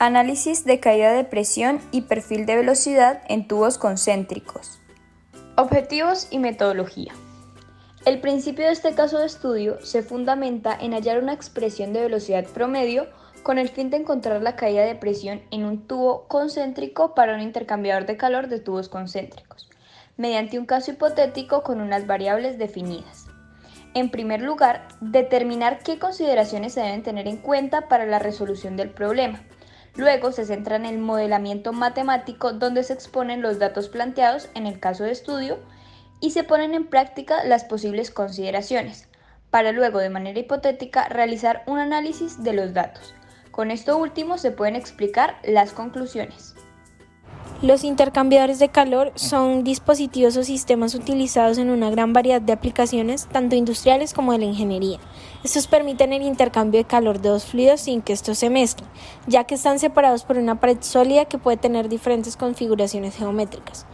Análisis de caída de presión y perfil de velocidad en tubos concéntricos. Objetivos y metodología. El principio de este caso de estudio se fundamenta en hallar una expresión de velocidad promedio con el fin de encontrar la caída de presión en un tubo concéntrico para un intercambiador de calor de tubos concéntricos, mediante un caso hipotético con unas variables definidas. En primer lugar, determinar qué consideraciones se deben tener en cuenta para la resolución del problema. Luego se centra en el modelamiento matemático donde se exponen los datos planteados en el caso de estudio y se ponen en práctica las posibles consideraciones, para luego de manera hipotética realizar un análisis de los datos. Con esto último se pueden explicar las conclusiones. Los intercambiadores de calor son dispositivos o sistemas utilizados en una gran variedad de aplicaciones, tanto industriales como de la ingeniería. Estos permiten el intercambio de calor de dos fluidos sin que estos se mezclen, ya que están separados por una pared sólida que puede tener diferentes configuraciones geométricas.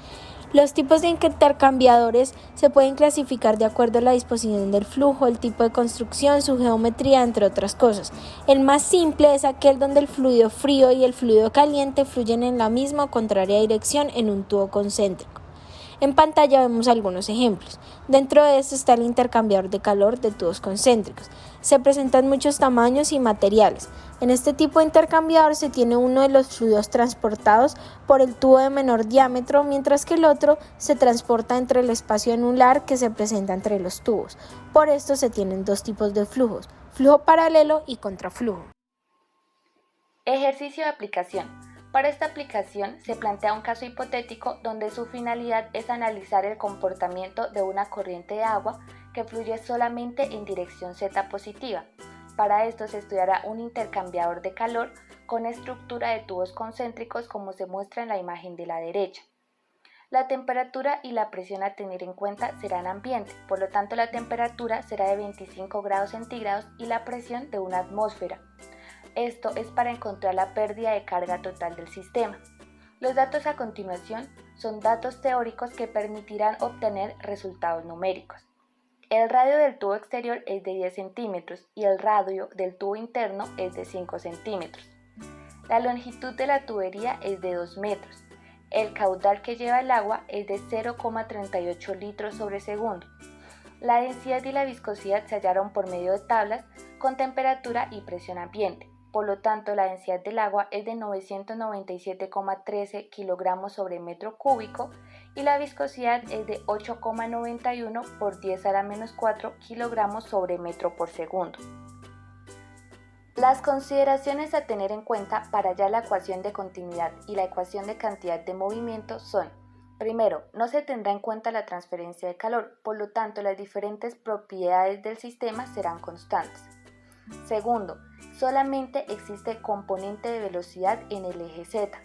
Los tipos de intercambiadores se pueden clasificar de acuerdo a la disposición del flujo, el tipo de construcción, su geometría, entre otras cosas. El más simple es aquel donde el fluido frío y el fluido caliente fluyen en la misma o contraria dirección en un tubo concéntrico. En pantalla vemos algunos ejemplos. Dentro de esto está el intercambiador de calor de tubos concéntricos. Se presentan muchos tamaños y materiales. En este tipo de intercambiador se tiene uno de los fluidos transportados por el tubo de menor diámetro, mientras que el otro se transporta entre el espacio anular que se presenta entre los tubos. Por esto se tienen dos tipos de flujos, flujo paralelo y contraflujo. Ejercicio de aplicación. Para esta aplicación se plantea un caso hipotético donde su finalidad es analizar el comportamiento de una corriente de agua que fluye solamente en dirección Z positiva. Para esto se estudiará un intercambiador de calor con estructura de tubos concéntricos como se muestra en la imagen de la derecha. La temperatura y la presión a tener en cuenta serán ambiente, por lo tanto la temperatura será de 25 grados centígrados y la presión de una atmósfera. Esto es para encontrar la pérdida de carga total del sistema. Los datos a continuación son datos teóricos que permitirán obtener resultados numéricos. El radio del tubo exterior es de 10 centímetros y el radio del tubo interno es de 5 centímetros. La longitud de la tubería es de 2 metros. El caudal que lleva el agua es de 0,38 litros sobre segundo. La densidad y la viscosidad se hallaron por medio de tablas con temperatura y presión ambiente. Por lo tanto, la densidad del agua es de 997,13 kilogramos sobre metro cúbico y la viscosidad es de 8,91 por 10 a la menos 4 kilogramos sobre metro por segundo. Las consideraciones a tener en cuenta para hallar la ecuación de continuidad y la ecuación de cantidad de movimiento son: primero, no se tendrá en cuenta la transferencia de calor, por lo tanto las diferentes propiedades del sistema serán constantes. Segundo, solamente existe componente de velocidad en el eje Z.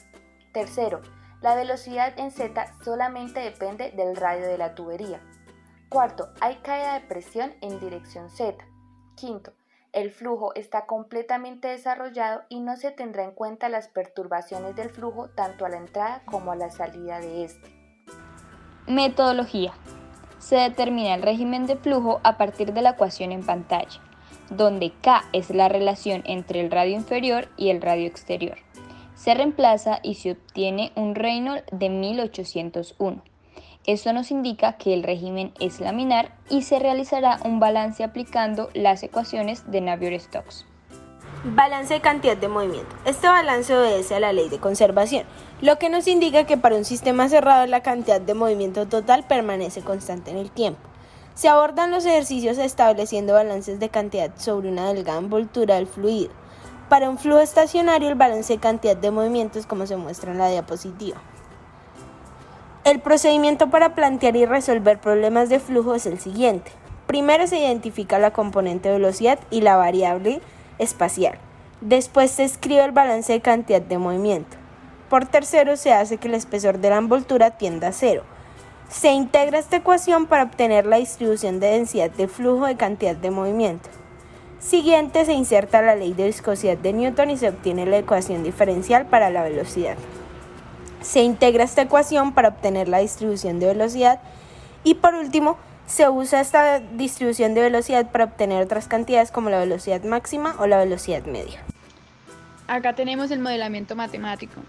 Tercero, la velocidad en Z solamente depende del radio de la tubería. Cuarto, hay caída de presión en dirección Z. Quinto, el flujo está completamente desarrollado y no se tendrá en cuenta las perturbaciones del flujo tanto a la entrada como a la salida de este. Metodología. Se determina el régimen de flujo a partir de la ecuación en pantalla, donde K es la relación entre el radio inferior y el radio exterior. Se reemplaza y se obtiene un Reynolds de 1801. Esto nos indica que el régimen es laminar y se realizará un balance aplicando las ecuaciones de Navier-Stokes. Balance de cantidad de movimiento. Este balance obedece a la ley de conservación, lo que nos indica que para un sistema cerrado la cantidad de movimiento total permanece constante en el tiempo. Se abordan los ejercicios estableciendo balances de cantidad sobre una delgada envoltura del fluido. Para un flujo estacionario, el balance de cantidad de movimiento es como se muestra en la diapositiva. El procedimiento para plantear y resolver problemas de flujo es el siguiente. Primero se identifica la componente velocidad y la variable espacial. Después se escribe el balance de cantidad de movimiento. Por tercero, se hace que el espesor de la envoltura tienda a 0. Se integra esta ecuación para obtener la distribución de densidad de flujo de cantidad de movimiento. Siguiente, se inserta la ley de viscosidad de Newton y se obtiene la ecuación diferencial para la velocidad. Se integra esta ecuación para obtener la distribución de velocidad y por último, se usa esta distribución de velocidad para obtener otras cantidades como la velocidad máxima o la velocidad media. Acá tenemos el modelamiento matemático.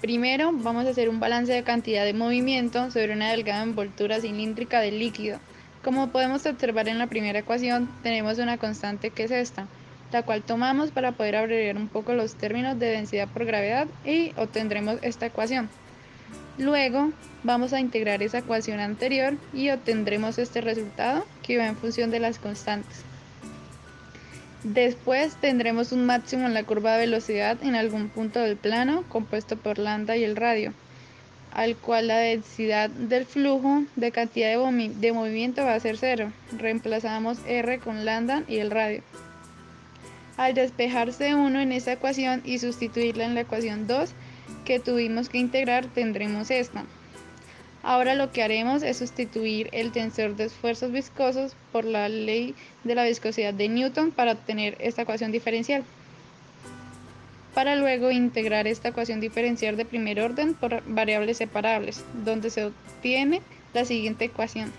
Primero vamos a hacer un balance de cantidad de movimiento sobre una delgada envoltura cilíndrica de líquido. Como podemos observar en la primera ecuación, tenemos una constante que es esta, la cual tomamos para poder abreviar un poco los términos de densidad por gravedad y obtendremos esta ecuación. Luego vamos a integrar esa ecuación anterior y obtendremos este resultado que va en función de las constantes. Después tendremos un máximo en la curva de velocidad en algún punto del plano compuesto por lambda y el radio, al cual la densidad del flujo de cantidad de movimiento va a ser 0. Reemplazamos R con lambda y el radio. Al despejarse 1 en esta ecuación y sustituirla en la ecuación 2 que tuvimos que integrar, tendremos esta. Ahora lo que haremos es sustituir el tensor de esfuerzos viscosos por la ley de la viscosidad de Newton para obtener esta ecuación diferencial, para luego integrar esta ecuación diferencial de primer orden por variables separables, donde se obtiene la siguiente ecuación.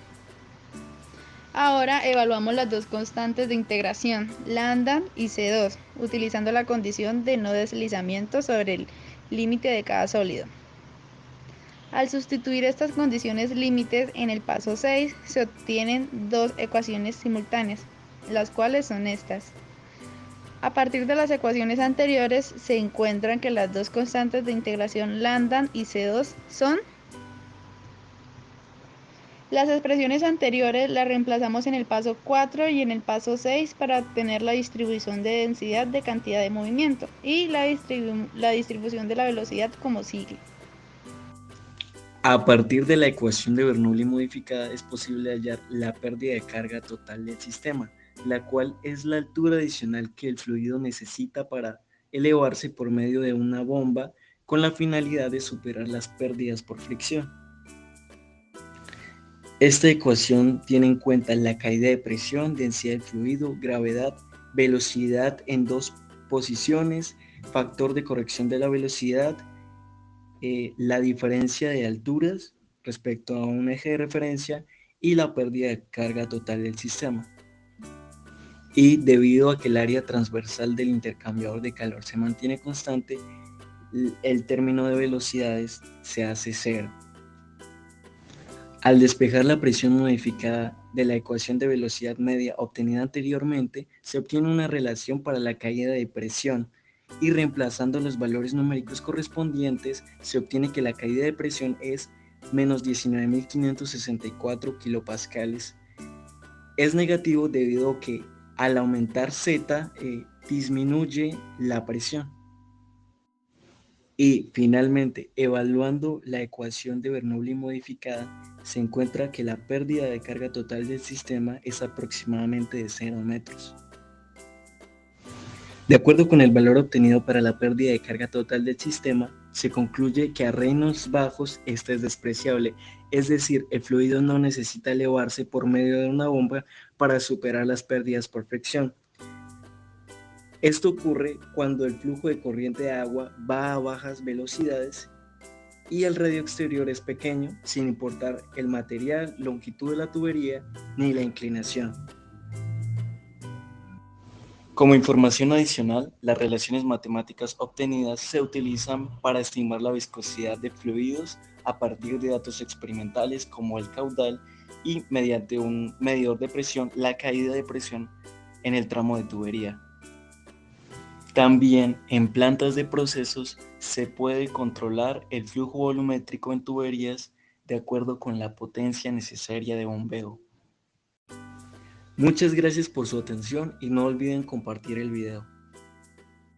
Ahora evaluamos las dos constantes de integración, lambda y C2, utilizando la condición de no deslizamiento sobre el límite de cada sólido. Al sustituir estas condiciones límites en el paso 6, se obtienen dos ecuaciones simultáneas, las cuales son estas. A partir de las ecuaciones anteriores, se encuentran que las dos constantes de integración lambda y C2 son. Las expresiones anteriores las reemplazamos en el paso 4 y en el paso 6 para obtener la distribución de densidad de cantidad de movimiento y la distribución de la velocidad como sigue. A partir de la ecuación de Bernoulli modificada es posible hallar la pérdida de carga total del sistema, la cual es la altura adicional que el fluido necesita para elevarse por medio de una bomba con la finalidad de superar las pérdidas por fricción. Esta ecuación tiene en cuenta la caída de presión, densidad del fluido, gravedad, velocidad en dos posiciones, factor de corrección de la velocidad, la diferencia de alturas respecto a un eje de referencia y la pérdida de carga total del sistema. Y debido a que el área transversal del intercambiador de calor se mantiene constante, el término de velocidades se hace 0. Al despejar la presión modificada de la ecuación de velocidad media obtenida anteriormente, se obtiene una relación para la caída de presión y reemplazando los valores numéricos correspondientes, se obtiene que la caída de presión es menos 19.564 kilopascales. Es negativo debido a que al aumentar Z disminuye la presión. Y finalmente, evaluando la ecuación de Bernoulli modificada, se encuentra que la pérdida de carga total del sistema es aproximadamente de 0 metros. De acuerdo con el valor obtenido para la pérdida de carga total del sistema, se concluye que a reinos bajos esta es despreciable, es decir, el fluido no necesita elevarse por medio de una bomba para superar las pérdidas por fricción. Esto ocurre cuando el flujo de corriente de agua va a bajas velocidades y el radio exterior es pequeño, sin importar el material, longitud de la tubería ni la inclinación. Como información adicional, las relaciones matemáticas obtenidas se utilizan para estimar la viscosidad de fluidos a partir de datos experimentales como el caudal y mediante un medidor de presión, la caída de presión en el tramo de tubería. También en plantas de procesos se puede controlar el flujo volumétrico en tuberías de acuerdo con la potencia necesaria de bombeo. Muchas gracias por su atención y no olviden compartir el video.